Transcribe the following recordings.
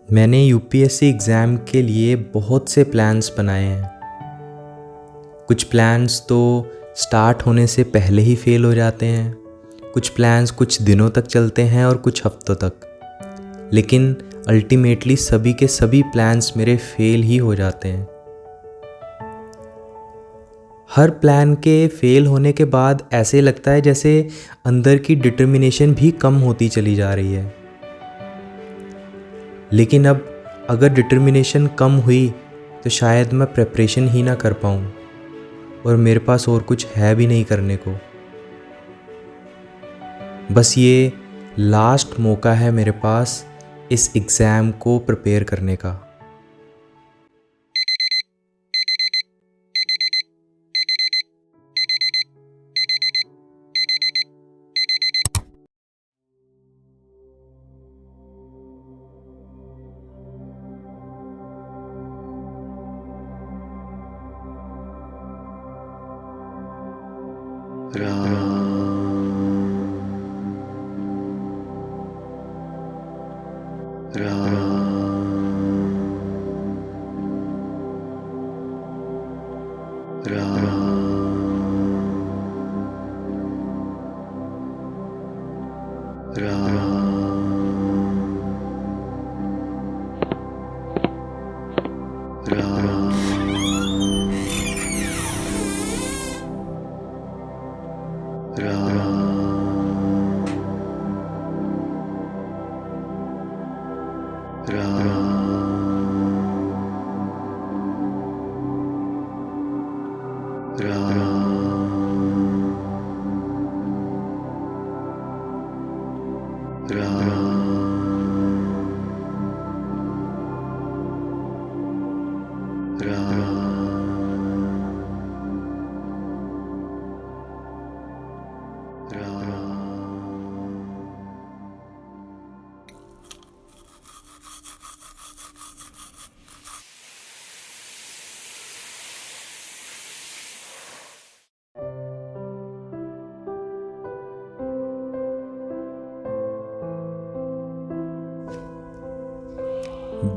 मैंने UPSC exam के लिए बहुत से प्लान्स बनाए हैं। कुछ प्लान्स तो स्टार्ट होने से पहले ही फेल हो जाते हैं, कुछ प्लान्स कुछ दिनों तक चलते हैं और कुछ हफ्तों तक। लेकिन अल्टीमेटली सभी के सभी प्लान्स मेरे फेल ही हो जाते हैं। हर प्लान के फेल होने के बाद ऐसे लगता है जैसे अंदर की डिटर्मिनेशन भी कम होती चली जा रही है। लेकिन अब अगर डिटर्मिनेशन कम हुई तो शायद मैं प्रिपरेशन ही ना कर पाऊँ, और मेरे पास और कुछ है भी नहीं करने को। बस ये लास्ट मौका है मेरे पास इस एग्ज़ाम को प्रिपेयर करने का।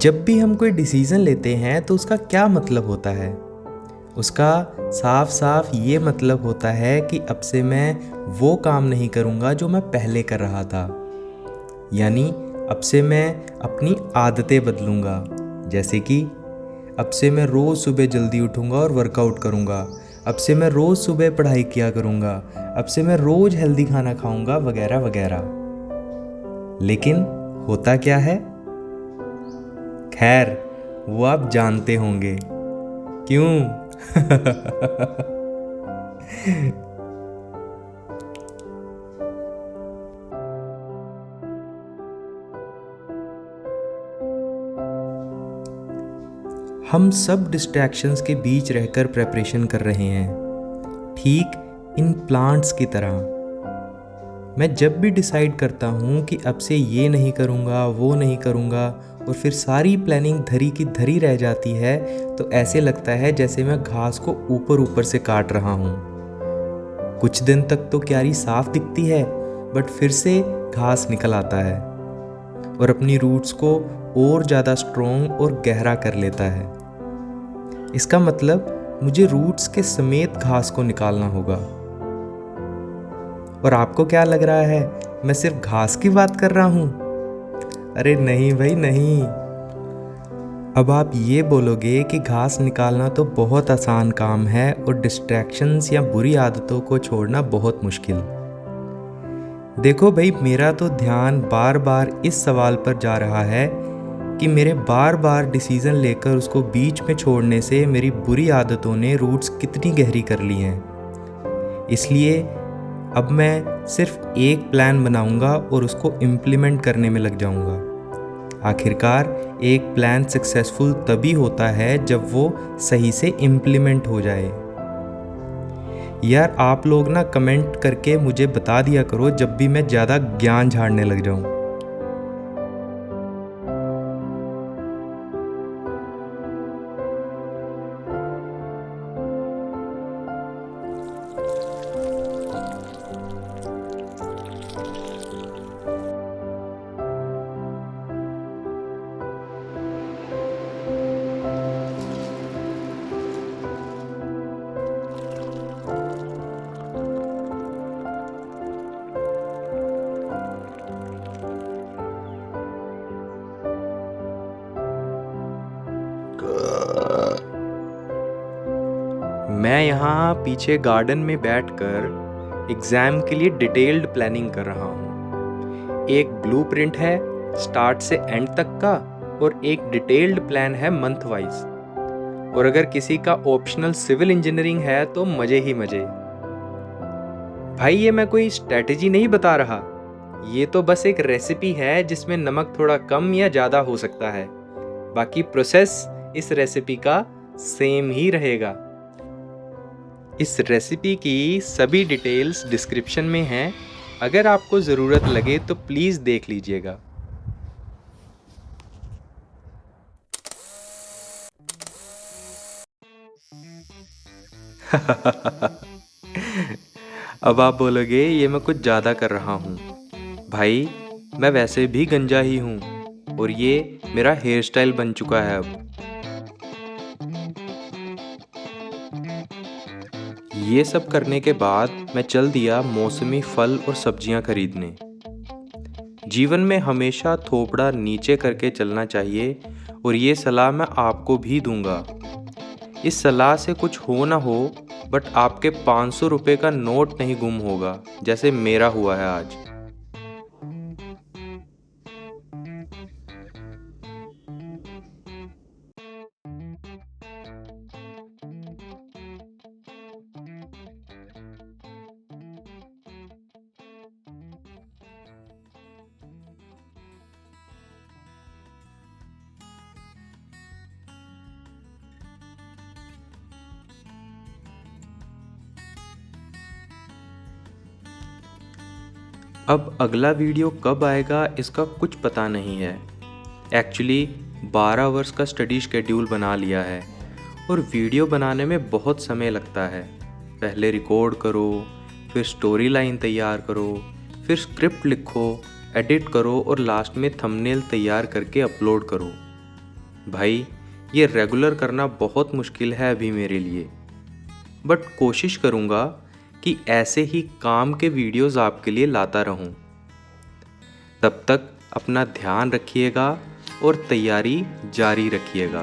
जब भी हम कोई डिसीज़न लेते हैं तो उसका क्या मतलब होता है? उसका साफ साफ ये मतलब होता है कि अब से मैं वो काम नहीं करूँगा जो मैं पहले कर रहा था। यानी अब से मैं अपनी आदतें बदलूँगा। जैसे कि अब से मैं रोज़ सुबह जल्दी उठूँगा और वर्कआउट करूँगा। अब से मैं रोज़ सुबह पढ़ाई किया करूँगा। अब से मैं रोज़ हेल्दी खाना खाऊँगा, वगैरह वगैरह। लेकिन होता क्या है? खैर, वो आप जानते होंगे क्यों। हम सब डिस्ट्रैक्शंस के बीच रहकर प्रेपरेशन कर रहे हैं, ठीक इन प्लांट्स की तरह। मैं जब भी डिसाइड करता हूँ कि अब से ये नहीं करूँगा, वो नहीं करूँगा, और फिर सारी प्लानिंग धरी की धरी रह जाती है, तो ऐसे लगता है जैसे मैं घास को ऊपर ऊपर से काट रहा हूँ। कुछ दिन तक तो क्यारी साफ दिखती है, बट फिर से घास निकल आता है और अपनी रूट्स को और ज़्यादा स्ट्रॉन्ग और गहरा कर लेता है। इसका मतलब मुझे रूट्स के समेत घास को निकालना होगा। और आपको क्या लग रहा है, मैं सिर्फ घास की बात कर रहा हूँ? अरे नहीं भाई नहीं। अब आप ये बोलोगे कि घास निकालना तो बहुत आसान काम है और डिस्ट्रैक्शंस या बुरी आदतों को छोड़ना बहुत मुश्किल। देखो भाई, मेरा तो ध्यान बार बार इस सवाल पर जा रहा है कि मेरे बार बार डिसीज़न लेकर उसको बीच में छोड़ने से मेरी बुरी आदतों ने रूट्स कितनी गहरी कर ली हैं। इसलिए अब मैं सिर्फ एक प्लान बनाऊंगा और उसको इम्प्लीमेंट करने में लग जाऊंगा। आखिरकार एक प्लान सक्सेसफुल तभी होता है जब वो सही से इम्प्लीमेंट हो जाए। यार, आप लोग ना कमेंट करके मुझे बता दिया करो जब भी मैं ज़्यादा ज्ञान झाड़ने लग जाऊं। मैं यहाँ पीछे गार्डन में बैठकर एग्ज़ाम के लिए डिटेल्ड प्लानिंग कर रहा हूँ। एक ब्लूप्रिंट है स्टार्ट से एंड तक का और एक डिटेल्ड प्लान है मंथ वाइज। और अगर किसी का ऑप्शनल सिविल इंजीनियरिंग है तो मज़े ही मज़े। भाई ये मैं कोई स्ट्रैटेजी नहीं बता रहा, ये तो बस एक रेसिपी है जिसमें नमक थोड़ा कम या ज़्यादा हो सकता है। बाकी प्रोसेस इस रेसिपी का सेम ही रहेगा। इस रेसिपी की सभी डिटेल्स डिस्क्रिप्शन में हैं, अगर आपको ज़रूरत लगे तो प्लीज़ देख लीजिएगा। अब आप बोलोगे ये मैं कुछ ज़्यादा कर रहा हूँ। भाई मैं वैसे भी गंजा ही हूँ और ये मेरा हेयर स्टाइल बन चुका है अब। ये सब करने के बाद मैं चल दिया मौसमी फल और सब्जियां खरीदने। जीवन में हमेशा थोपड़ा नीचे करके चलना चाहिए और ये सलाह मैं आपको भी दूंगा। इस सलाह से कुछ हो ना हो बट आपके 500 रुपये का नोट नहीं गुम होगा जैसे मेरा हुआ है आज। अब अगला वीडियो कब आएगा इसका कुछ पता नहीं है। एक्चुअली 12 वर्ष का स्टडी शेड्यूल बना लिया है और वीडियो बनाने में बहुत समय लगता है। पहले रिकॉर्ड करो, फिर स्टोरी लाइन तैयार करो, फिर स्क्रिप्ट लिखो, एडिट करो और लास्ट में थंबनेल तैयार करके अपलोड करो। भाई ये रेगुलर करना बहुत मुश्किल है अभी मेरे लिए, बट कोशिश करूँगा कि ऐसे ही काम के वीडियोस आपके लिए लाता रहूं। तब तक अपना ध्यान रखिएगा और तैयारी जारी रखिएगा।